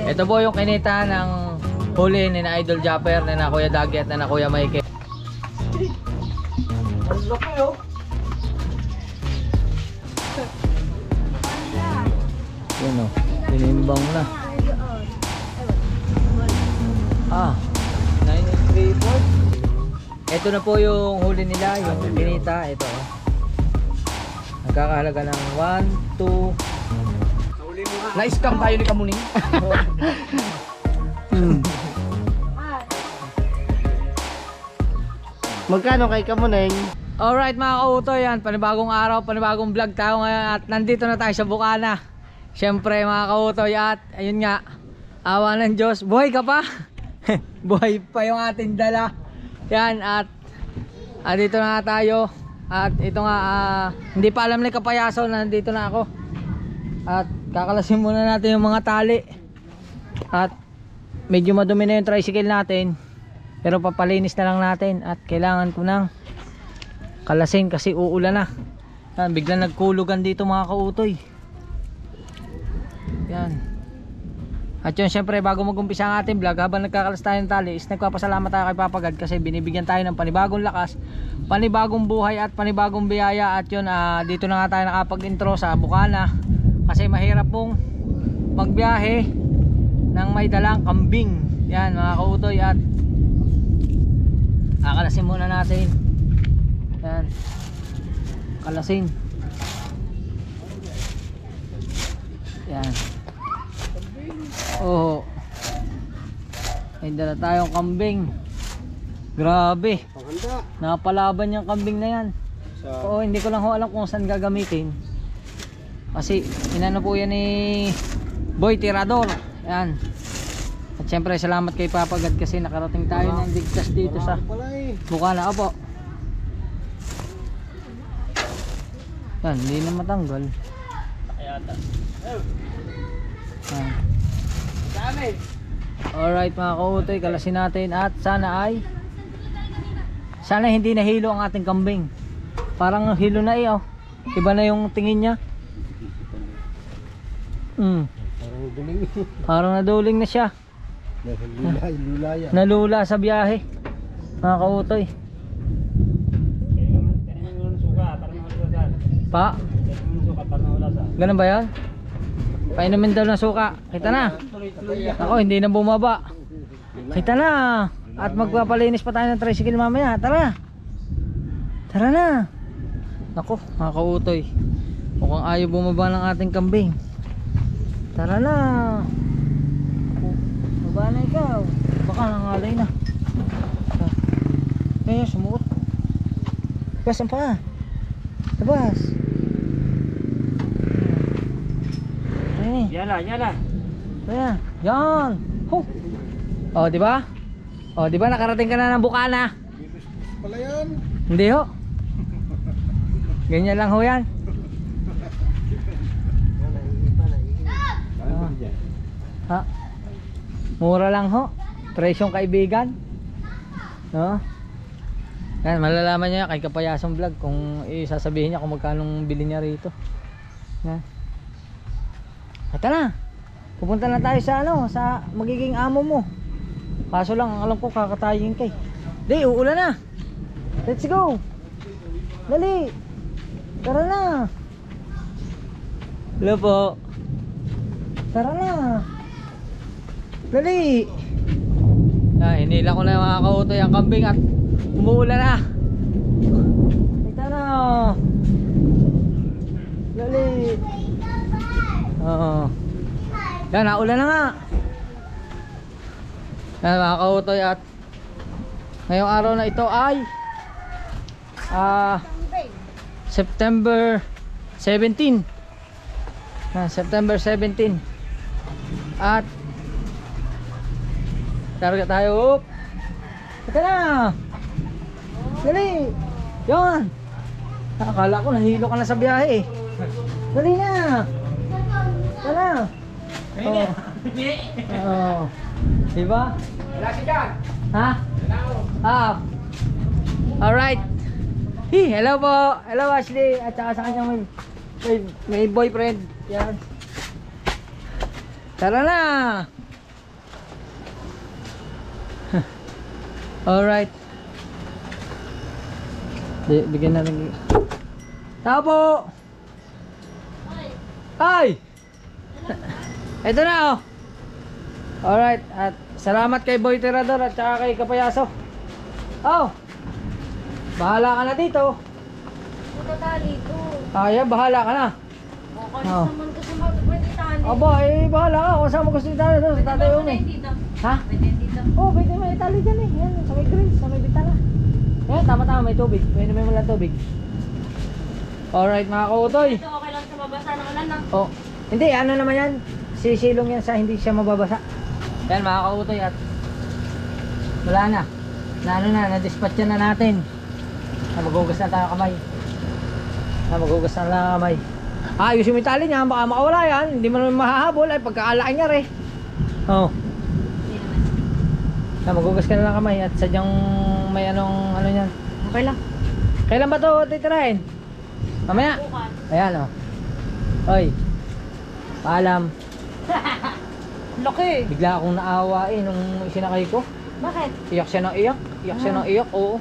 Ito po yung kinita ng huli ni na Idol Japper, ni na Kuya Dagi at na Kuya Mike. Ang laki oh. Yun o, tinimbang na. Ah, 934. Ito na po yung huli nila, yung kinita. Ito o. Nagkakahalaga ng 1, 2. Na-scam tayo ni Kamuning. Magkano kay Kamuneng? Alright mga kautoy, yan, panibagong araw, panibagong vlog tayo ngayon at nandito na tayo sa Bukana. Siyempre mga kautoy at ayun nga, awa ng Diyos, buhay ka pa? Buhay pa yung ating dala. Yan at dito na tayo at ito nga, hindi pa alam ni Kapayaso na nandito na ako. At kakalasin muna natin yung mga tali. At medyo madumi na yung tricycle natin, pero papalinis na lang natin at kailangan ko nang kalasin kasi uulan na. Yan, biglang nagkulugan dito mga kautoy. Yan. At yun syempre bago mag-umpisa ang ating vlog, habang nagkakalas tayo ng tali, is nagpapasalamat tayo kay Papagad kasi binibigyan tayo ng panibagong lakas, panibagong buhay at panibagong biyaya. At yun, dito na nga tayo nakapag-intro sa Bukana kasi mahirap pong magbiyahe nang may dalang kambing. Yan mga kautoy at kalasin muna natin. Yan, kalasin. Yan. Oh, may dala tayong kambing. Grabe, napalaban yung kambing na yan. Oo, hindi ko lang ho alam kung saan gagamitin kasi inano po yan ni Boy Tirador. Yan. At syempre salamat kay Papagad kasi nakarating tayo ng ligtas dito sa Bukana. Opo. Yan, hindi na matanggal. Yan. Alright mga kautoy, kalasin natin at sana hindi nahilo ang ating kambing. Parang hilo na oh. Iba na yung tingin niya. Parang naduling na siya. Nalula sa biyahe mga kautoy. Pa? Ganun ba yan? Painumin daw ng suka. Kita na. Ako hindi na bumaba. Kita na. At magpapalinis pa tayo ng tricycle mamaya. Tara. Tara na. Ako mga kautoy, mukhang ayaw bumaba ng ating kambing. Tara na. Baba na ikaw. Baka nangalay na. Kaya sumuot. Labas ang paa. Labas. Yala. Ayan. Yan. Ho. Oh, di ba? Oh, di ba nakarating ka na ng Bukana? Pala yan. Hindi ho. Ganyan lang ho yan. Ha? Mura lang ho. Presyong kaibigan. No? Yan, malalaman niya kay Kapayasong Vlog kung isasabihin niya kung magkano bili niya rito. Yan. At na. Pupunta na tayo sa sa magiging amo mo. Kaso lang ang alam ko kakatayin kay. Di, uulan na. Let's go. Dali. Tara na. Hello po. Tara na. Dali. Hinila ko na mga kautoy ang kambing at umuulan na. Kita na. Dali. Oo. Yan, naulan na nga. Yan mga kautoy at ngayong araw na ito ay September 17. September 17. At targa tayo. Teka na. Dali. Yan. Akala ko nahilo ka na sa biyahe. Dali na. Tara. Oh. Diba? Wala si John. Ha? Alright. Hello po. Hello Ashley. At saka sa kanyang may boyfriend. Yan. Tara na. Alright. Bigyan natin. Tao po! Ay! Ito na oh. Alright, at salamat kay Boy Tirador at saka kay Kapayaso. Oh. Bahala ka na dito. Punta tayo dito. Kaya, bahala ka na. Okay, naman kasi pwede tayo. Aba, bahala ka kung saan mo gusto itali doon sa Tatay Umi. Dito. Ha? Pwede dito. Oh, pwede may itali dyan eh. Yan, sa may grills, sa may bitala. Yan, tama-tama, may tubig. Pwede may walang tubig. Alright mga kautoy. Ito okay lang sa mabasa ng ulan na. Oh, hindi, ano naman yan? Sisilong yan sa hindi siya mababasa. Yan mga kautoy at wala na. Na-dispatch na natin. Maghugas na tayo kamay. Maghugas na lang kamay. Ayusin mo yung tali niya, baka makawala yan. Hindi mo naman mahahabol ay pagkaalaking nga rin. Oh. Maghugas ka na lang kamay at sadyang may ano yan. Okay lang. Kailan ba ito titirahin? Mamaya. Bukas. Ayan oh. Oy. Paalam. Laki. Bigla akong naawa nung sinakay ko. Bakit? Iyak siya ng iyak. Iyak siya ng iyak, oo.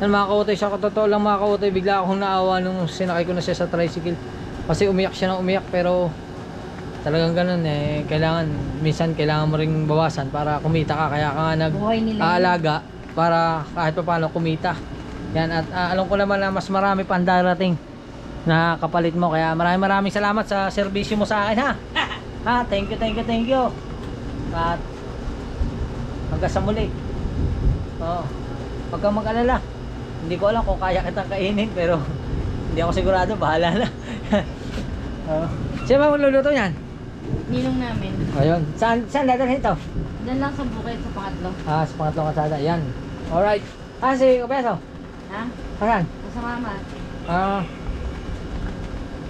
Yan mga kautoy, sa totoo lang mga kautoy, bigla akong naawa nung sinakay ko na siya sa tricycle. Kasi umiyak siya ng umiyak pero talagang ganun eh. Minsan kailangan mo ring bawasan para kumita ka. Kaya ka nga Buhay nila. nag-aalaga para kahit pa paano kumita. Yan at alam ko naman na mas marami pa ang darating na kapalit mo. Kaya maraming salamat sa serbisyo mo sa akin ha. Ha, thank you. At hanggang sa muli. Oo. Huwag kang mag-alala. Hindi ko alam kung kaya kitang kainin pero hindi ako sigurado, bahala na. Sino ba magluluto yan? Ninong namin. Ayun. Saan dadalhin ito? Diyan lang sa bukid sa pangatlo. Sa pangatlong kasada. Yan. Alright. Si Kapeso? Ha? Saan? Sa mama.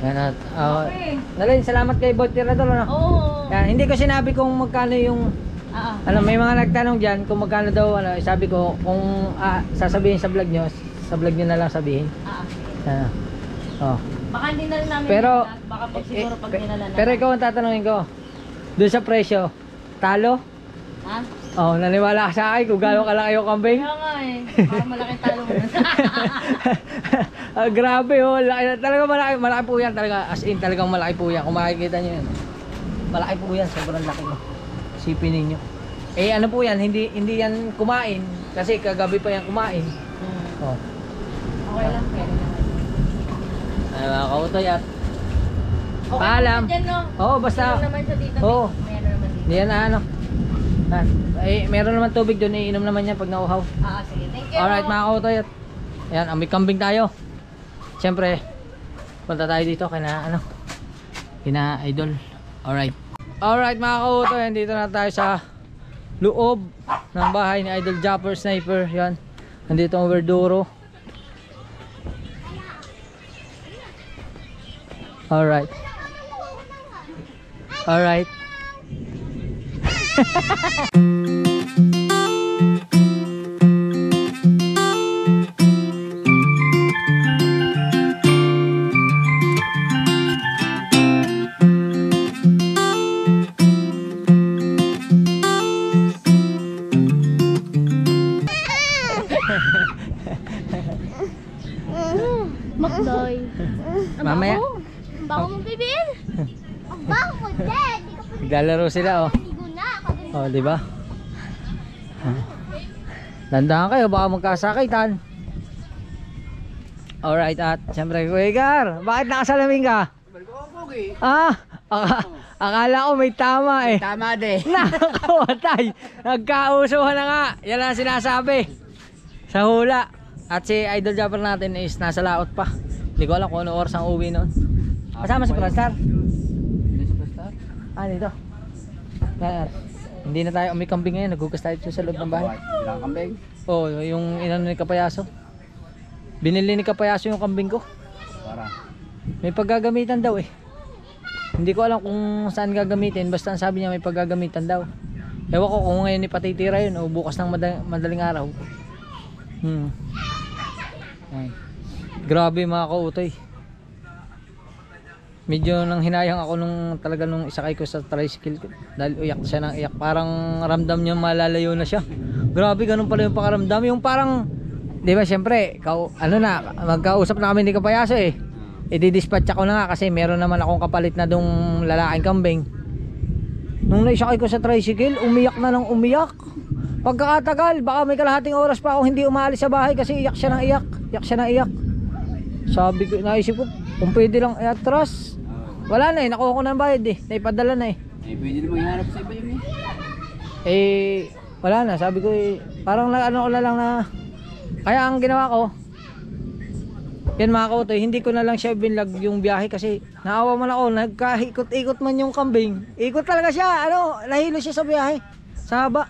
Yan at Okay. Nalin, salamat kay Boy Tirador ano? Oo. Yan, hindi ko sinabi kung magkano yung may mga nagtanong diyan kung magkano daw sabi ko kung sasabihin sa vlog nyo na lang sabihin. Yan. Oh. Baka hindi na rin namin Pero baka pag siguro pag dinala na. pero ikaw ang tatanungin ko. Doon sa presyo, talo? Ha? Oh, naniwala ka sa akin kung gano'ng kalaki yung kambing? Kaya nga eh. Para malaking talo mo. Grabe oh, talaga malaki po yan talaga. As in talagang malaki po yan. Kung makikita nyo yan. Malaki po yan, sobrang laki mo. Isipin ninyo. Ano po yan, hindi yan kumain. Kasi kagabi pa yan kumain. Oh. Okay lang, pwede naman. Mga kautoy at Okay paalam. naman dyan, no? Oo, basta. Meron naman siya dito. Oo. May ano naman dito. Hindi yan meron naman tubig doon, iinom naman yan pag nauhaw. Sige. Thank you. Alright mga kautoy at ayan, may kambing tayo. Siyempre, punta tayo dito kina Idol. Alright mga kautoy, dito na tayo sa loob ng bahay ni Idol Japper Sniper. Yan, nandito ang Verduro. Alright. Makdoy. Mamaya, Ang baho mo, bibin. Ang baho mo, Dad. Di ka pa naglalaro sila oh. ligo na. Kagaling. Oh, di ba? Dandahan kayo, baka magkasakitan. Alright, at siyempre, Kuya Gar, bakit nakasalamin ka? Akala ko may tama eh. Tama de. Nakakawatay. Nagkausuhan na nga. Yan ang sinasabi. Sa hula. At si Idol Japper natin is nasa laot pa. Hindi ko alam kung ano oras ang uwi noon. Kasama si Prostar. Dito. Kaya, hindi na tayo may kambing ngayon. Naghugas tayo sa loob ng bahay. Ilang kambing? Oh, yung inano ni Kapayaso. Binili ni Kapayaso yung kambing ko. Para. May paggagamitan daw eh. Hindi ko alam kung saan gagamitin. Basta ang sabi niya may paggagamitan daw. Ewan ko kung ngayon ipatitira yun o bukas ng madaling araw. Ay. Grabe mga kautoy. Medyo nang hinayang ako nung isakay ko sa tricycle ko. Dahil iyak siya ng iyak. Parang ramdam niya malalayo na siya. Grabe, ganun pala yung pakaramdam. Yung parang, di ba, syempre, magkausap na kami ni Kapayaso eh. I-dispatch ako na nga kasi meron naman akong kapalit na dong lalaking kambing. Nung naisakay ko sa tricycle, umiyak na ng umiyak. Pagkakatagal, baka may kalahating oras pa ako hindi umalis sa bahay kasi iyak siya ng iyak. Iyak siya ng iyak. Sabi ko, naisip ko, kung pwede lang i-atras. Wala na eh, nakuha ko na ng bayad eh. Naipadala na eh. Pwede naman iharap sa iba yun eh. Wala na, sabi ko eh, parang ano ko na lang na, kaya ang ginawa ko, yan mga kautoy, hindi ko na lang siya binlag yung biyahe kasi naawa man ako, nagkahikot-ikot man yung kambing. Ikot talaga siya, nahilo siya sa biyahe, sa haba.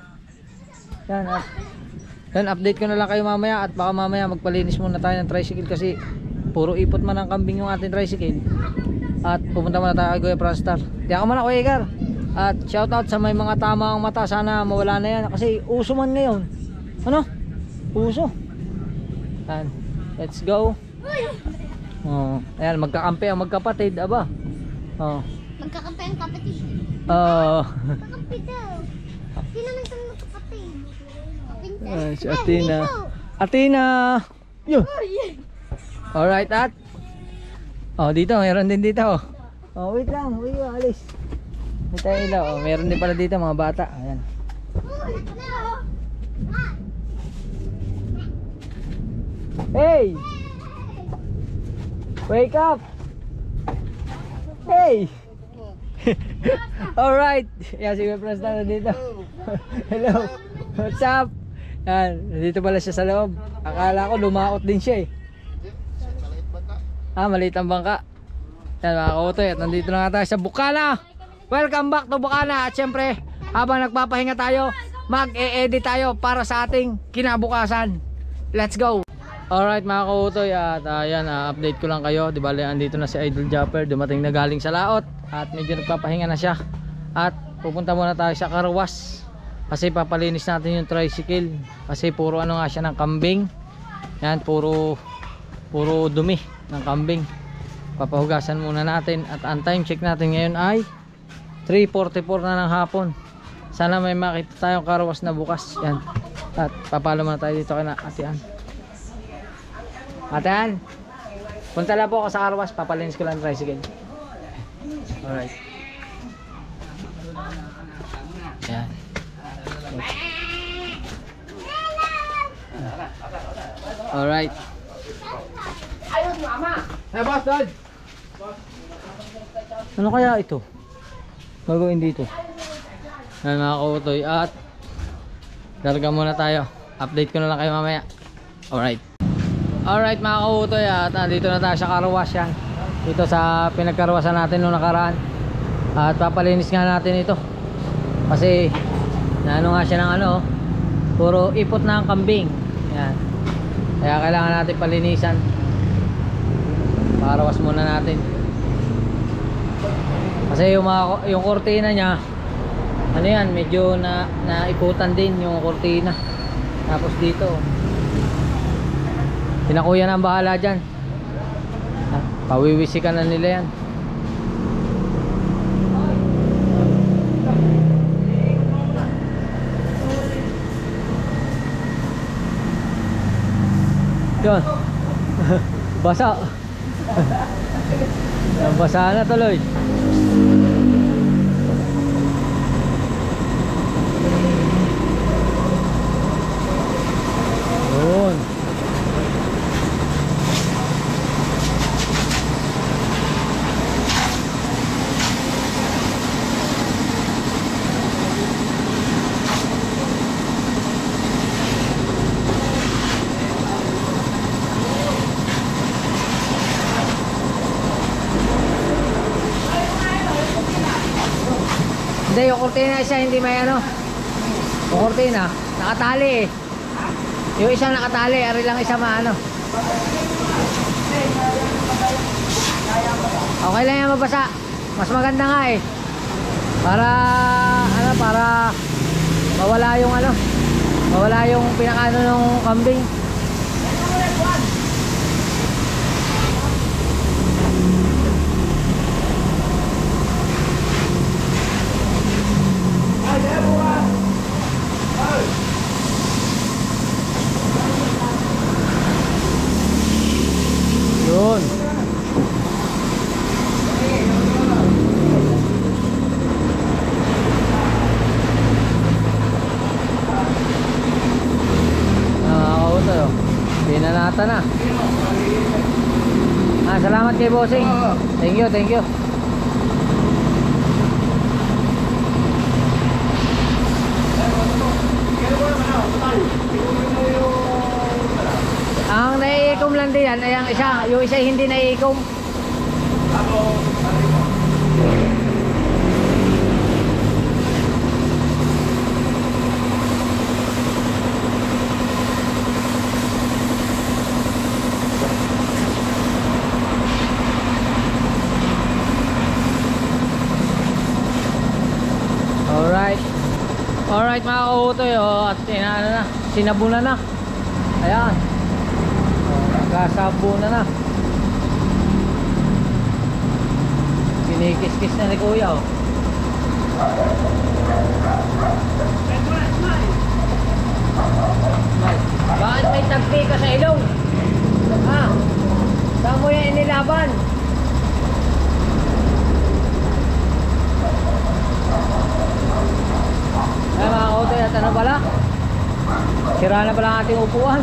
Yan, update ko na lang kayo mamaya at baka mamaya magpalinis muna tayo ng tricycle kasi puro ipot man ang kambing yung ating tricycle. At pupunta muna tayo kay Kuya Franstar. Di ako man ako, Egar. At shoutout sa may mga tamang mata, sana mawala na yan kasi uso man ngayon. Ano? Uso. Yan, let's go. Ayan, magkakampi ang magkapatid, aba. Magkakampi ang kapatid. Magkakampi daw. Sino man itong magkapatid? Si Athena. Athena! Yo! Alright, at dito, meron din dito. Wait lang, alis. May tayo ilaw. Meron din pala dito mga bata. Ayan. Hey! Wake up! Hey! Alright. Yan, si Kuya Franstar na dito. Hello. What's up? Yan, dito pala siya sa loob. Akala ko lumaot din siya eh. Maliit ang bangka. Yan mga kautoy, at nandito na nga tayo sa Bukana. Welcome back to Bukana. At syempre, habang nagpapahinga tayo, mag-e-edit tayo para sa ating kinabukasan. Let's go! Alright mga kautoy, at ayan, update ko lang kayo. Di bale, andito na si Idol Japper, dumating na galing sa laot. At medyo nagpapahinga na siya. At pupunta muna tayo sa Carwas kasi papalinis natin yung tricycle. Kasi puro ano nga siya ng kambing. Yan, puro dumi ng kambing. Papahugasan muna natin. At ang time check natin ngayon ay 3:44 na ng hapon. Sana may makita tayong Carwas na bukas. Yan. At papalo muna tayo dito kay Ate Ann. Ate Ann, punta lang po ako sa Carwas, papalinis ko lang tricycle. Alright. Yan. Alright. Ayun, mama! Hey, boss, dad! Ano kaya ito? Gagawin dito. Yan mga kautoy. At larga muna tayo. Update ko na lang kayo mamaya. Alright. Alright mga kautoy, at nandito na tayo sa Carwas yan. Dito sa pinagkarwasan natin nung nakaraan. At papalinis nga natin ito. Kasi naano nga siya ng puro ipot na ang kambing. Yan. Kaya kailangan natin palinisan. Parawas muna natin. Kasi yung kortina niya, yan, medyo naiputan din yung kortina. Tapos dito, pinakuya na ang bahala dyan. Pawiwisikan na nila yan. Yun. Basa. Basa na tuloy. Yun. Hindi, yung kurtina siya hindi may yung kurtina nakatali eh. Yung isa nakatali, ari lang isa maano. Okay lang yan mabasa. Mas maganda nga eh. Para para mawala yung pinakano ng kambing. Bukasan na. Salamat kay bossing. Thank you, thank you. Ang naiikom lang din yan ay ang isa, yung isa hindi naiikom. Alright mga kautoy, at sinabunan na. Ayan. Nagkasabunan na. Kinikis-kis na ni kuya. Bakit may tagpi ka sa ilong? Ha? Saan mo yan inilaban? Ay mga kautoy, at ano pala? Sira na pala ang ating upuan.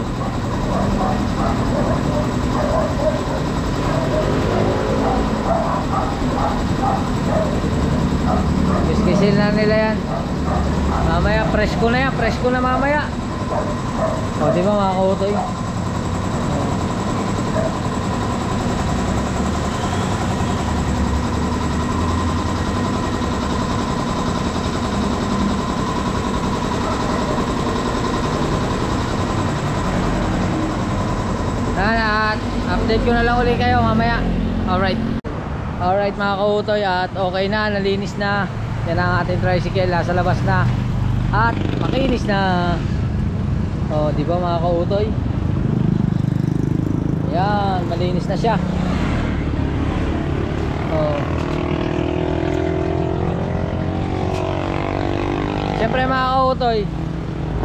Kiskisin na nila yan. Mamaya presko na yan, presko na mamaya. O diba mga kautoy? At update ko na lang ulit kayo mamaya. Alright mga kautoy, at okay na, nalinis na. Yan ang ating tricycle, nasa labas na. At makinis na. O di ba mga kautoy? Yan, malinis na siya. Siyempre mga kautoy,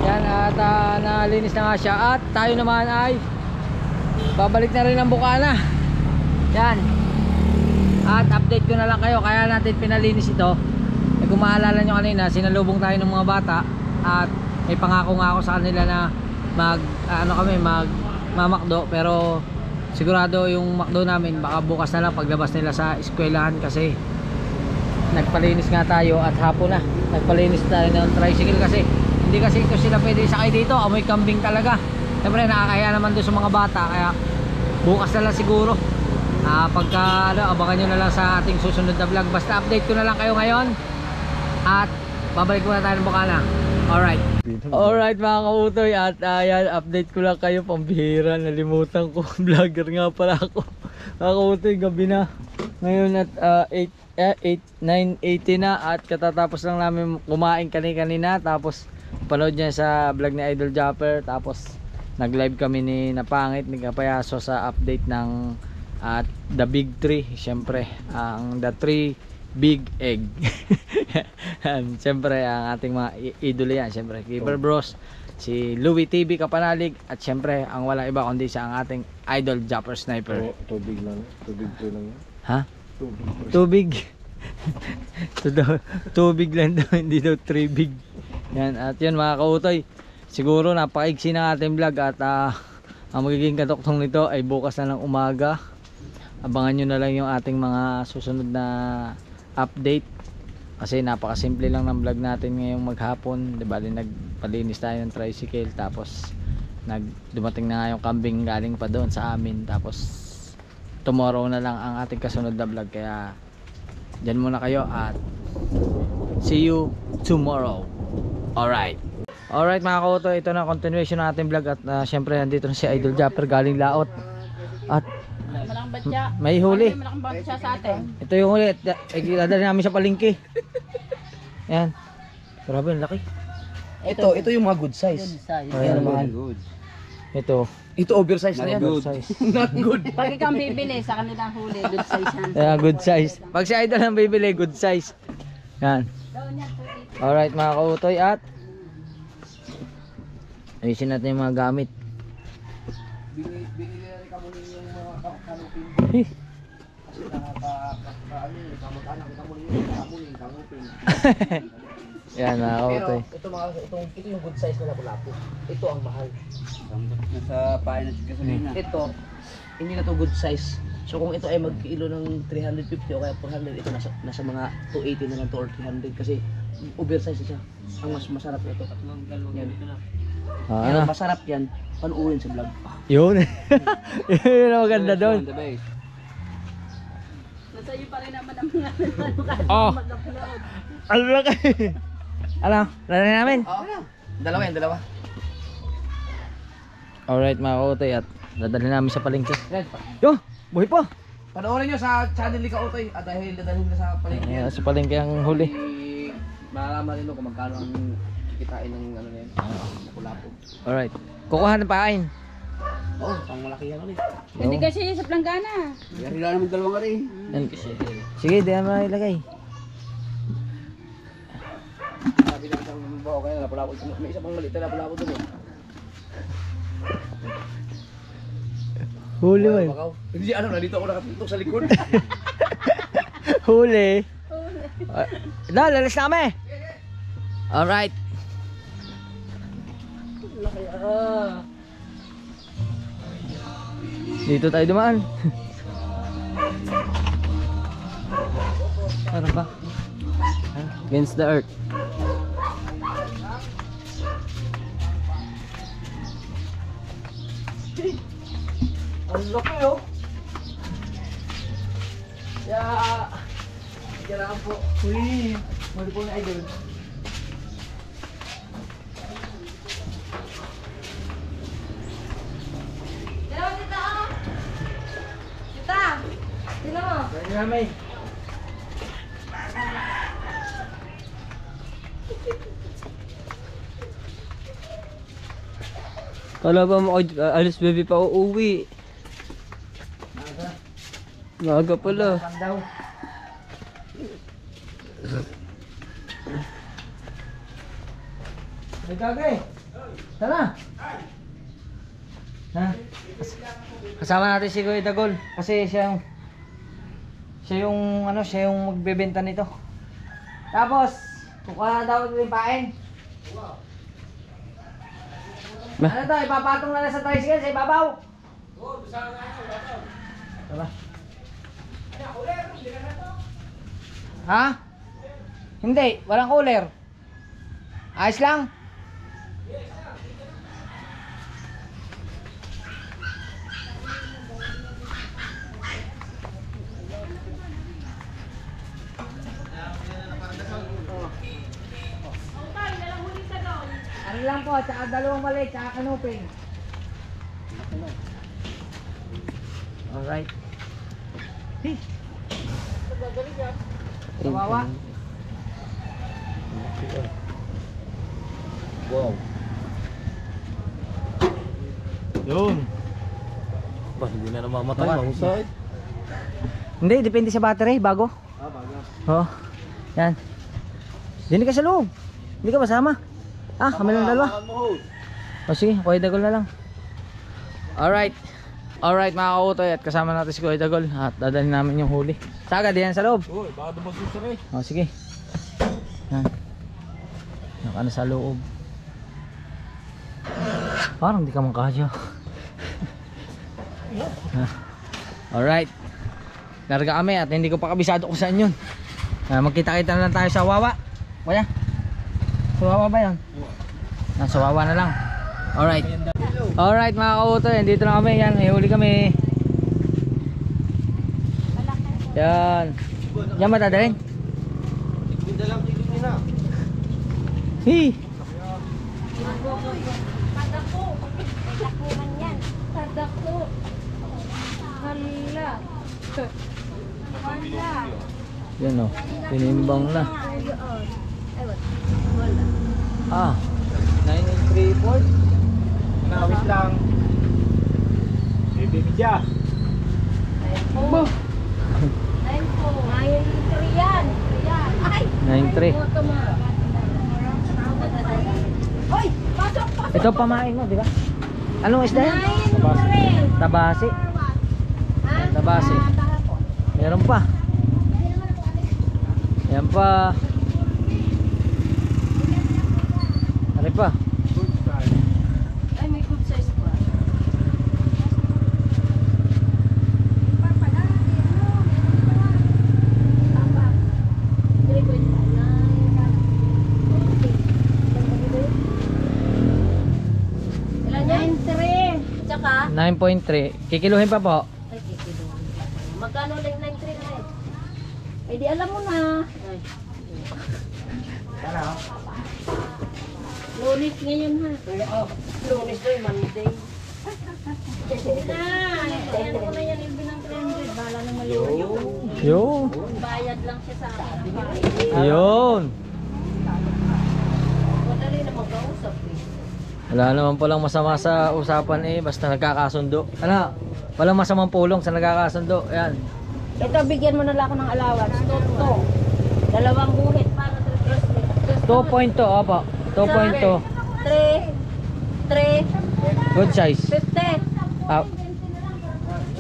yan, at nalinis na nga siya. At tayo naman ay babalik na rin ang bukana. Yan. At update ko na lang kayo, kaya natin pinalinis ito. Kung maalala nyo kanina, sinalubong tayo ng mga bata. At may pangako nga ako sa kanila na mamakdo. Pero sigurado yung makdo namin baka bukas na lang paglabas nila sa eskwelahan. Kasi nagpalinis nga tayo at hapon na. Nagpalinis tayo ng tricycle kasi hindi kasi ito sila pwede sakay dito. Amoy kambing talaga. Siyempre nakakaya naman doon sa mga bata. Kaya bukas na lang siguro. Pagka abangan nyo na lang sa ating susunod na vlog. Basta update ko na lang kayo ngayon. At babalik muna tayo ng bukana. Alright mga kautoy, at ayan, update ko lang kayo. Pambihira, nalimutan ko. Vlogger nga pala ako. Mga kautoy, gabi na. Ngayon at 9:80 na. At katatapos lang namin kumain kanina. Tapos panood niya sa vlog ni Idol Japper. Tapos nag live kami ni Napangit, ni Kapayaso sa update ng at the big 3, syempre ang the 3 big egg. And syempre ang ating mga idolo yan, syempre Keeper Bros, si Louie TV Kapanalig, at syempre ang walang iba kundi siya ang ating Idol Japper Sniper. Tubig lang. Tubig 3 lang yan. Ha? Tubig. Tubig lang daw, hindi daw 3 big. Yan, at yun mga kautoy, siguro napakaigsi ng ating vlog. At ang magiging katuktong nito ay bukas na ng umaga. Abangan nyo na lang yung ating mga susunod na update. Kasi napakasimple lang ng vlog natin ngayong maghapon. Diba, nagpalinis tayo ng tricycle. Tapos dumating na nga yung kambing galing pa doon sa amin. Tapos tomorrow na lang ang ating kasunod na vlog. Kaya dyan muna kayo at see you tomorrow. Alright mga kauto, ito na continuation ng ating vlog. At syempre nandito na si Idol Japper galing laot. At may huli. Ito yung huli. Dadali namin sa palengke. Yan. Grabe, ang laki. Ito yung mga good size. Ayan, ito Oversize na yan. Not good. Pag ikaw bibili sa kanilang huli, good size yan. Ayan, good size. Pag si Idol ang bibili, good size. Yan. Alright mga kautoy, at ayusin natin yung mga gamit. Yan mga Pero kautoy. ito yung good size na lapu-lapu. Ito ang mahal. Nasa pain at gasolina. Ito, hindi na to good size. So kung ito ay magkilo ng 350 o kaya 400, ito nasa mga 280 na lang to or 300 kasi oversize siya. Ang mas masarap ito. Yan. Ah, Yan, ano? masarap yan. Panuurin sa vlog. Yun. Yun ang maganda doon. The base. Nasa iyo pa rin naman ang mga Oh. Ano laki? Ano? Lala namin? Dalawa yan, dalawa. Alright mga kautoy at dadalhin namin sa palengke. Yan. Yo! Buhay pa! Panoorin nyo sa channel ni Kautoy at dahil dadalhin na sa palengke yan. Sa palengke ang huli. Malalaman rin kung magkano ang kitain ng ano na yan. Lapu-lapu. Alright. Kukuha ng pain. Oo, pang malaki yan ulit. Hindi kasi sa planggana. Yan sila naman dalawang ka rin. Sige, di naman ilagay. Sabi lang isang bao kaya lapu-lapu. May isa pang maliit na lapu-lapu doon eh. Huli mo. Bakaw. Hindi ano, nandito ako nakatutok sa likod. Huli. Na, lalas na kami. Alright. Dito tayo dumaan. Ano ba? Against the earth. Ang laki oh. Yeah. Kailangan po. Uy, mali po na idol. Dalawa tita ah. Tita. Sino mo? Kaya namin. Kala ba mo alis baby pa uuwi? Maaga pala. Pandaw. Nagkagay. Tara. Ha? Kasama natin si Kuya Dagol kasi siya yung magbebenta nito. Tapos kukuha na daw ng pain. Ano to, ipapatong na lang sa tricycle sa ibabaw. Tara. Ha? Hindi, walang cooler. Ayos lang. Ano lang po, tsaka dalawang maliit, tsaka kanuping. Alright. Kawawa. Wow. Yun. Ba, hindi na namamatay, mahusay. Hindi, depende sa battery, bago. Oo. Yan. Dini ka sa loob. Hindi ka masama. Ah, kami lang dalawa. O sige, Kuya Dagol na lang. Alright. Alright mga kautoy at kasama natin si Kuya Dagol at dadalhin namin yung huli. Saga, diyan sa loob. Uy, baka dumasusar eh. O sige. Yan. Naka na sa loob. Parang di ka makasya. Alright. Larga kami at hindi ko pa kabisado kung saan yun. Magkita-kita na lang tayo sa Wawa. Kuya? Sa Wawa ba yun? Sa Wawa na lang. Alright. Alright mga kautoy, dito na kami. Yan, may huli kami. Yan. Yan matadalhin. Hindi lang tigil na. Hey. Padako. Padako man yan. Padako. Hala. Hala. Yan o. Tinimbang na. Ah. 9.34. Nawis lang. Bibig siya. Bo. Ayun po. Ayun po yan. Yan. Ay. 9.3. Hoy, pasok, pasok. Ito pamain mo, di ba? Anong isda yan? Tabasi. Tabasi. Meron pa. Yan pa. pa. Ay, may good size pa. Ilan yan? 9.3. Tsaka? 9.3. Kikiluhin pa po. Ay, kikiluhan. Magkano lang 9.3 na rin? Eh, di alam mo na. Ay. Lunes ngayon ha. Lunes doon, Monday. Ayan ko na yan, ilbi ng 300. Bala nang maluyo. Yun. Bayad lang siya sa akin. Yun. Madali na magkausap eh. Wala naman palang masama sa usapan eh. Basta nagkakasundo. Ano? Walang masamang pulong sa nagkakasundo. Yan. Ito, bigyan mo na lang ako ng allowance. Toto. 2 guhit para 2.2. Opo. 2.2. 3 Good size. 50. Ah,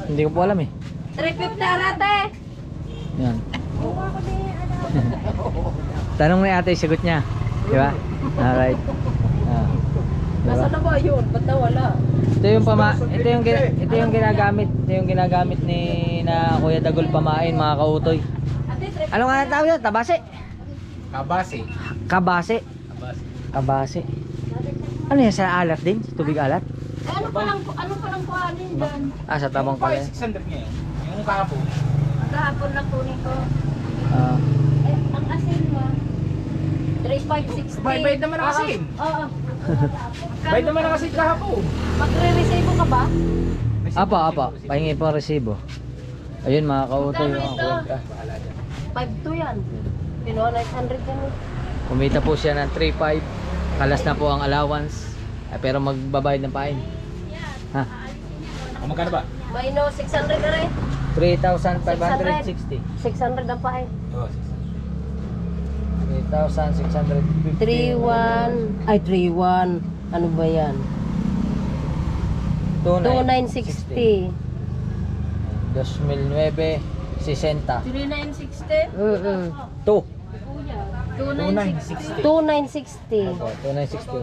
hindi ko po alam eh. 350 arate. Yan. Tanong ni ate, sagot niya. Di ba? Alright. Ah. Diba? Nasaan na ba yun? Ba't nawala? Ito yung ginagamit ni na Kuya Dagol pamain, mga kautoy. Ano nga ang tawag yun? Tabase? Kabase. Kabase. Kabase. Ano yan, sa alat din? Tubig alat? Ano palang kuhanin dyan? Ah, sa tabang pala. 600 ngayon. Yung kahapon. Kahapon lang kunin ko. Ah. Eh, ang asin mo. 3,560. Bayad naman ang asin. Oo. Bayad naman ang asin kahapon. Magre-resibo ka ba? Apa. Pahingi po ang resibo. Ayun mga kautoy. Magkano ito? 5,2 yan. Pinuha na 800 yan eh. Kumita po siya ng 3.5. Kalas na po ang allowance. Pero magbabayad ng pain. Ha? O magkano ba? Bayno 600 na rin. 3,560. 600 ang pahay. Oo, 3,650. 3,1. Ay, 3,1. Ano ba yan? 2,960. 2,960. 3,960? 2. 2,960. 2,960. Opo, 2,960.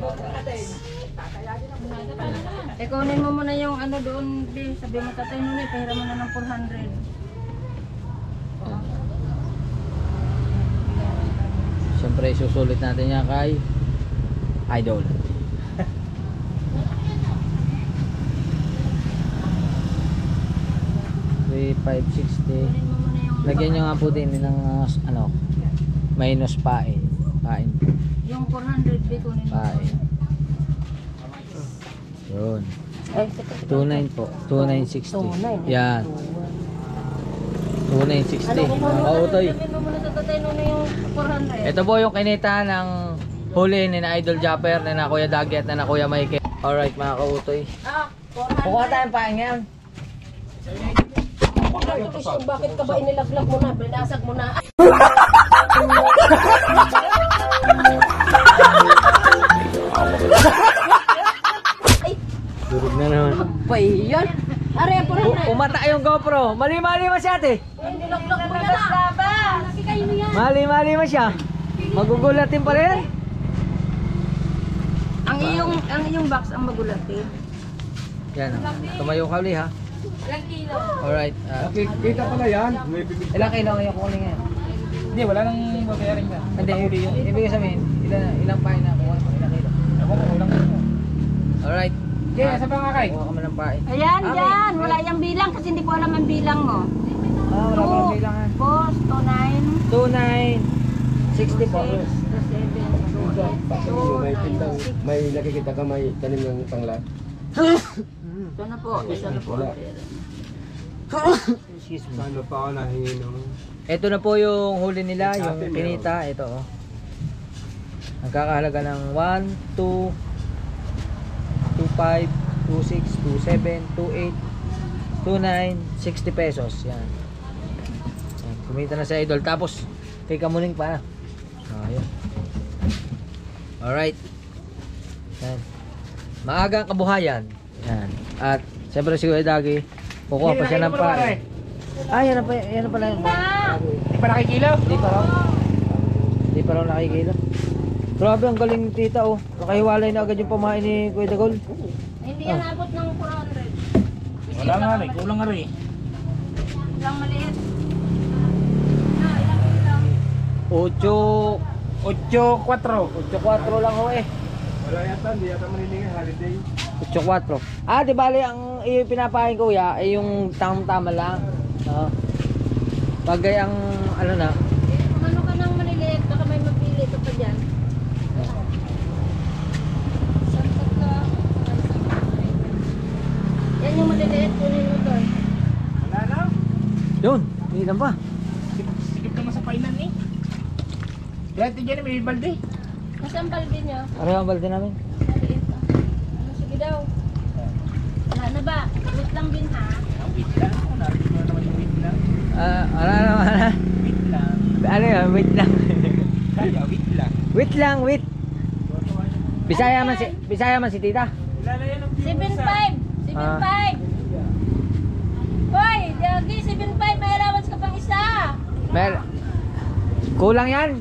Kunin mo muna yung ano doon, Bill. Sabi mo tatay nun eh, pahira mo na ng 400. Siyempre isusulit natin yan kay Idol. $3,560. Lagyan nyo nga po din ng ano, minus pain. Pain. Yung 400 B kunin mo. Pain. Yun. Ay, 2,9 po. 2,960. Yan. 2,960. Ano kung Mga kautoy. Sabi mo muna sa tatay nun yung 400. Ito po yung kinita ng huli ni na Idol Japper, ni na Kuya Dagi at na Kuya Mike. Alright mga kautoy. Ah, 400. Kukuha tayong pain ngayon. Bakit ka ba inilaglag mo na? Binasag mo na. Durog na naman. Pa yan. Are, 400. Umata yung GoPro. Mali-mali mo siya ate. Inilaglag mo na lang. Lagi kayo yan. Mali-mali mo siya. Magugulatin pa rin. Ang iyong box ang magulatin. Yan. Tumayo ka uli ha. Ilang kilo? Alright. Kita pala yan. Ilang kilo ngayon kukunin ngayon? Hindi, wala nang babayarin ka. Hindi, ibig sabihin, ilang pain na kuha mo, ilang kilo. Ako ko ulang ko. Alright. Yeah, sa pangakay. Kuha ka mo ng pain. Ayan, Ah, yan. Wala yung bilang kasi hindi ko alam ang bilang mo. Ah, wala pa ng bilangan. 4, 2, 9, 2,960 po. 2, 7, 8, 2, May nakikita ka may tanim ng panglat. Ito na po. Ito na po. Excuse me. Paano pa ako nahingi nung... Ito na po yung huli nila, yung kinita. Ito oh. Nagkakahalaga ng 1, 2, 2,5, 2,6, 2,7, 2,8, 2,9, 60 pesos. Yan. Yan. Kumita na si Idol. Tapos, kay Kamuning pa. Ayan. Alright. Yan. Maagang kabuhayan. Yan. At, siyempre si Kuya Dagi, kukuha pa siya ng pain. Ah, yan na pala. Hindi pa nakikilo? Hindi pa raw. Hindi pa raw nakikilo. Grabe, ang galing ni tita oh. Nakahiwalay na agad yung pamain ni Kuya Dagol. Hindi yan abot ng 400. Wala nga rin, kulang nga rin. Ilang maliit. Ilang kilo? 8-4. 8.4 lang ho eh. Wala yata, hindi yata manilingan holiday. 8.4. Ah, di bali ang pinapain kuya ay yung tama lang. Oo. Bagay ang ano na. Kung ano ka nang maliliit, baka may mapili ito pa dyan. Isang tatlo, isang tatlo. Yan yung maliliit, kunin mo doon. Wala na. Yun, ilan pa? Sikip naman sa painan eh. Dati dyan may balde. Nasaan balde nyo? Pareho ang balde namin. Maliit pa. Ano, sige daw. Wala na ba? Wait lang din ha. Wait lang. Narinig mo naman yung wait lang. Ano naman? Wait lang. Ano yun? Wait lang. Kaya, wait lang. Wait lang, wait. Bisaya man si tita. Wala na yan ang 7.5! 7.5! Hoy! Diagi, 7.5! May allowance ka pang isa! Mer kulang yan.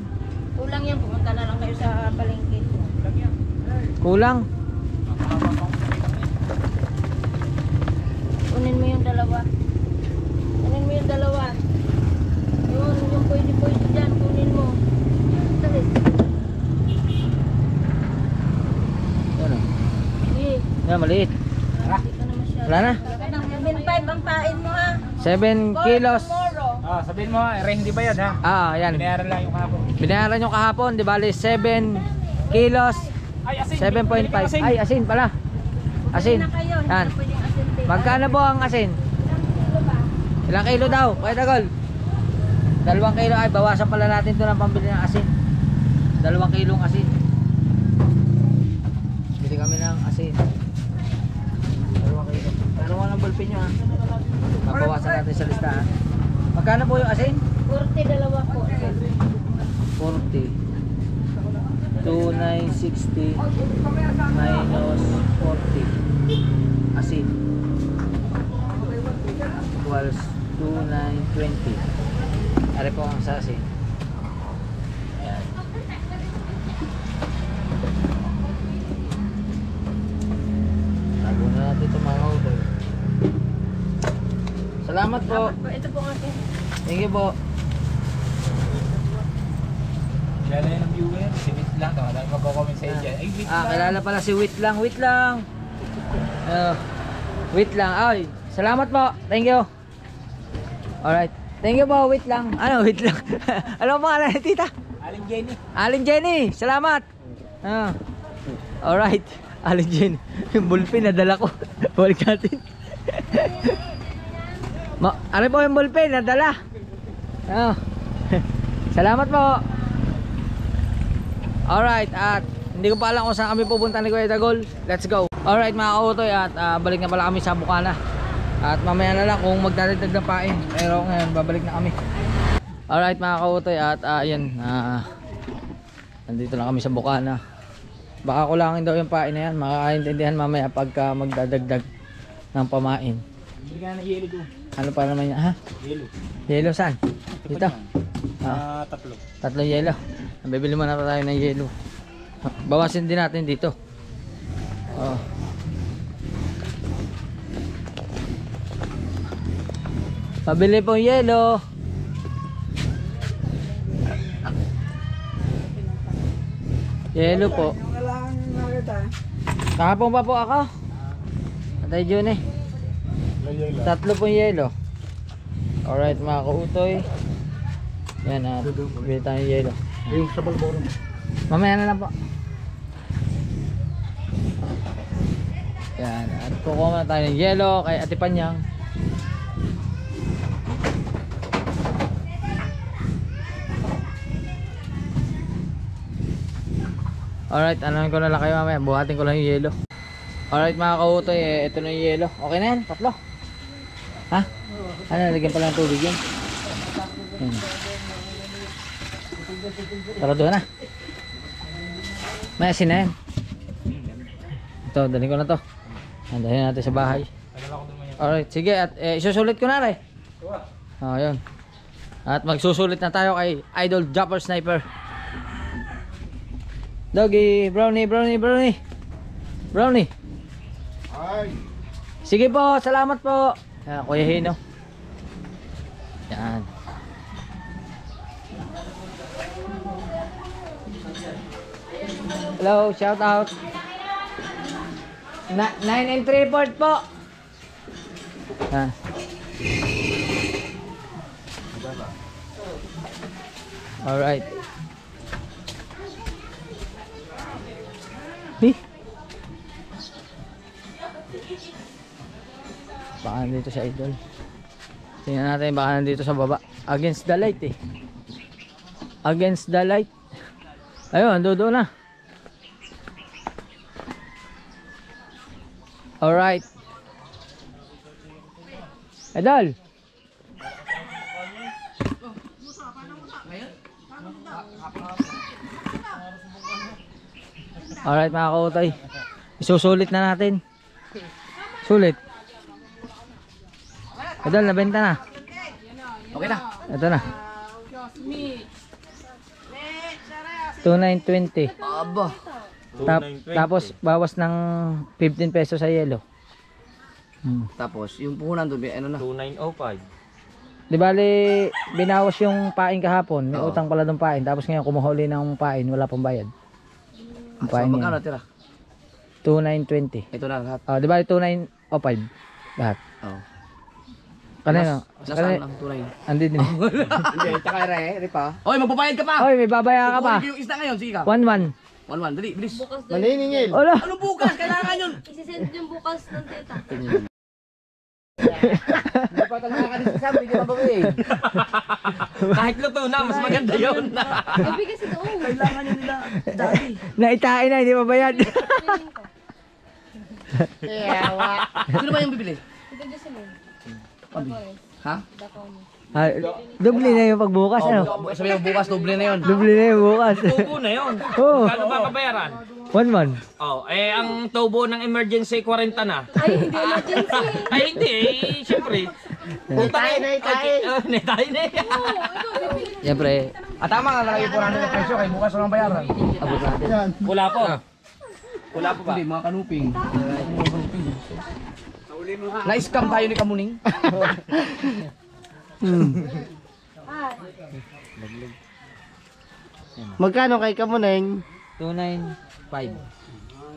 Kulang yan, pumunta na lang kayo sa palengke. Kulang. Kunin mo yung dalawa. Kunin mo yung dalawa. Yung pwede dyan, kunin mo. Dali. Yan o. Sige. Yan, maliit. Hindi ka na masyado. Wala na. 7.5 ang pain mo ha. 7 kilos. Tomorrow. Ah, sabihin mo, hindi bayad ha. Yan. Binayaran lang yung kahapon. Binayaran yung kahapon, di bali 7 kilos. Ay, asin. 7.5. Ay, asin pala. Asin. Na kayo, hindi Yan. na pwedeng asin din. Magkano po ang asin? Ilang kilo daw? Kuya Dagol? 2 kilo. Ay, bawasan pala natin ito ng pambili ng asin. 2 kilong asin. Bili kami ng asin. 2 kilo. Pero walang bulpin nyo ha. Mabawasan natin sa listahan. Magkano po yung asin? 40 dalawa po. 40. 2,960 minus 40. Asin. Equals 2,920. Ari po ang sa asin. Ayan. Tago na natin ito mga utol. Salamat po. Ito po kasi. Thank you po. Kilala yan ang viewer. Si wait lang. Wala yung magko-comment sa'yo dyan. Ay, wait lang. Kilala pala si Wait lang. Wait lang. Wait lang. Ay, salamat po. Thank you. Alright. Thank you po. Wait lang. Ano, wait lang. Ano ang pangalan ni tita? Aling Jenny. Alin Jenny. Salamat. Alright. Alin Jenny. Yung bullpen nadala ko. Balik natin. Ano po yung bullpen nadala? Salamat po. Alright, at hindi ko pa alam kung saan kami pupunta ni Kuya Dagol. Let's go. Alright mga kautoy, at balik na pala kami sa Bukana. At mamaya na lang kung magdadagdag ng pain. Pero ngayon babalik na kami. Alright mga kautoy, at ayan, nandito lang kami sa Bukana. Baka kulangin daw yung pain na yan. Makakaintindihan mamaya pagka magdadagdag ng pamain. Bili ka na ng yelo ko. Ano pa naman yan? Ha? Yelo. Yelo saan? Dito? Tatlo. 3 yelo. Bibili muna tayo ng yelo. Bawasin din natin dito. Pabili pong yelo. Yelo po. Kahapon pa po ako. Atay June eh. 3 pong yelo. Alright mga kautoy. Yan, bili tayo ng yelo. Yung sa Balboro. Mamaya na lang po. Yan, at kukuha na tayo ng yelo kay Ate Panyang. Alright, anuhin ko na lang kayo mamaya. Buhatin ko lang yung yelo. Alright mga kautoy, ito na yung yelo. Okay na yan, 3. Ha? Ano, lagyan pa lang ng tubig yan. Yan. Sarado na. May asin na yan. Ito, dalhin ko na to. Dalhin natin sa bahay. Alright, sige. At isusulit ko na rin. Yun. At magsusulit na tayo kay Idol Jumper Sniper. Doggy, brownie. Brownie. Ay. Sige po, salamat po. Kuya Hino. Yan. Hello, shout out. 9 and 3/4 po. Alright. Baka nandito si Idol. Tingnan natin baka nandito sa baba. Against the light eh. Against the light. Ayun, doon na. Alright. Idol. Alright mga kautoy. Isusulit na natin. Sulit. Idol, nabenta na. Okay na. Ito na. 2,920. Aba. Tapos bawas ng 15 pesos sa yelo. Tapos, yung puhunan doon, ano na? 2905. Di bali, binawas yung pain kahapon. May Oo. utang pala ng pain. Tapos ngayon kumuha uli ng pain. Wala pang bayad. Yung So, pain magkano niya. tira? 2,920. Ito na lahat. Di bali 2,905. Lahat. Oo. Kanina. Nasaan ang tunay? Andi din. Hindi, tsaka re pa. Oy, magbabayad ka pa! Oy, may babaya ka pa. Kukunin ko yung isda ngayon, sige ka. 1,1. 1-1, dali, bilis. Bukas daw. Maniningil. Ola. Ano bukas? Kailangan yun! Isisend yung bukas ng teta. Hindi pa talaga ka sa sabi, hindi mabawi. Kahit luto na, mas maganda yun. Gabi kasi doon. Kailangan yun nila, daddy. Naitain na, hindi pa bayad. Training ko. Sino ba yung bibili? Ito dyan sa loob. Pabi. Dako eh. Ha? Dako mo. Doble na yung pagbukas. Ano? Sabi mo bukas, doble na yun. Doble na yung bukas. Tubo na yun. Oo. Kano ba kabayaran? 1,1. Oh, ang tubo ng emergency 40 na. Ay, hindi emergency. Ay hindi, syempre. Utang eh. Tayo na eh. Oo, ito, bibili. Siyempre, Tama nga lang yung 400 na presyo, kay bukas walang bayaran. abot natin. Yan. Wala po. Wala po ba? Hindi, mga kanuping. Na-scam tayo ni Kamuning. Magkano kay Kamuneng? 2,905.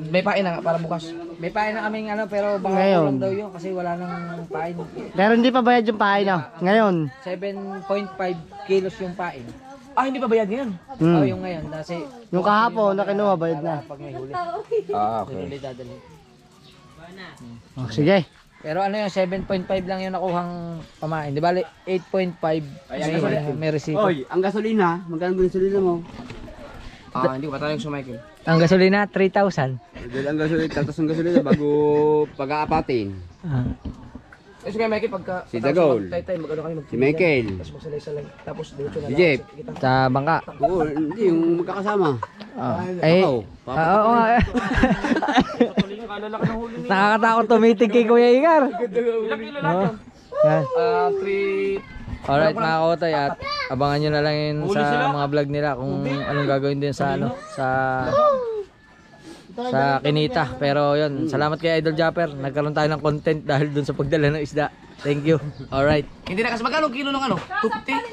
May pain na nga para bukas. May pain na kaming ano, pero baka Ngayon. kulang daw yun kasi wala nang pain. Pero hindi pa bayad yung pahay na. Ngayon. 7.5 kilos yung pain. Hindi pa bayad ngayon. Oh, yung ngayon kasi Yung kahapon na kinuha bayad na. pag may huli. Huli dadali. Oh, sige. Pero ano yung 7.5 lang yung nakuhang pamain. Di bali 8.5 may resito. Ang gasolina, magkano ba yung gasolina mo? Hindi ko pa tayo sa Michael. Ang gasolina 3,000. Dahil ang gasolina, tatas ang gasolina bago pag-aapatin. Kasi kaya Michael, pagka Si Dagol. Tay-tay, mag-ano kayo Si Michael. Tapos magsalay-salay. Tapos diretso na Si Jeff. Sa bangka. Oo, hindi, yung magkakasama. Eh, Ako, oo nga. Nakakatakot tumitig kay Kuya Igar. Ilang kilo lahat yun? Yan. 3... Alright mga kautay, at abangan nyo na lang yun sa mga vlog nila kung anong gagawin din sa ano, sa Kinita. Pero yun, salamat kay Idol Japper. Nagkaroon tayo ng content dahil dun sa pagdala ng isda. Thank you. Alright. Hindi na kasi magkano kilo ng ano? 250,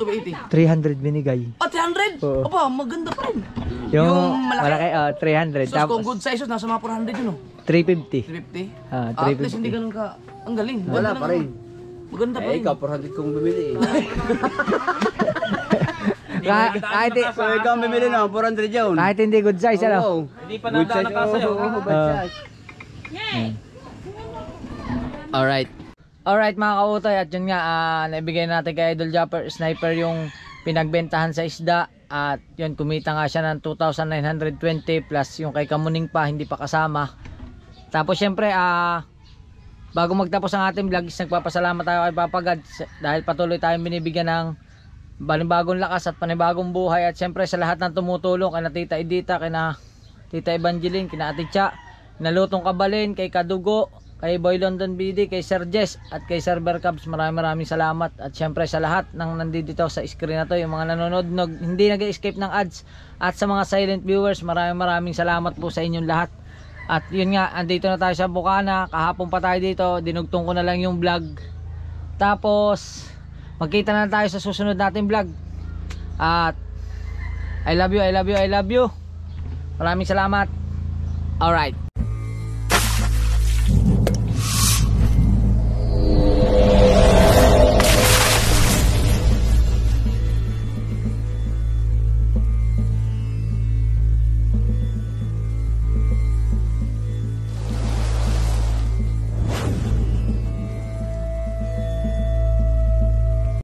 280. 300 binigay. 300? Oo. Aba, maganda pa rin. Yung malaki? malaki, 300. So, kung Tapos good size, nasa mga 400 yun, 350. 350. Ah, At least hindi 350. ganun ka. Ang galing. Wala Ganda pa ng- rin. Maganda pa Eh, rin. ikaw, 400 kong bumili eh. Kahit, So, ikaw ang bumili na, 400 yun. kahit hindi good size, ano? Oo. Hindi pa Good nadaan size, na kasayo. oo, bad size. Alright. Alright mga kautoy, at yun nga, naibigay natin kay Idol Japper Sniper yung pinagbentahan sa isda. At yun, kumita nga siya ng 2,920 plus yung kay Kamuning pa, hindi pa kasama. Tapos syempre, bago magtapos ang ating vlog, nagpapasalamat tayo kay Papa God dahil patuloy tayong binibigyan ng panibagong lakas at panibagong buhay. At syempre sa lahat ng tumutulong, kay na Tita Edita, kay na Tita Evangeline, kay na Ate Cha, Nalutong Kabalin, kay Kadugo, kay Boy London BD, kay Sir Jess at kay Sir Bercabs, maraming salamat. At syempre sa lahat ng nandito sa screen na to, yung mga nanonood hindi nag-escape ng ads, at sa mga silent viewers, maraming salamat po sa inyong lahat. At yun nga, andito na tayo sa Bukana. Kahapon pa tayo dito, dinugtong ko na lang yung vlog. Tapos magkita na tayo sa susunod nating vlog. At I love you. Maraming salamat. Alright.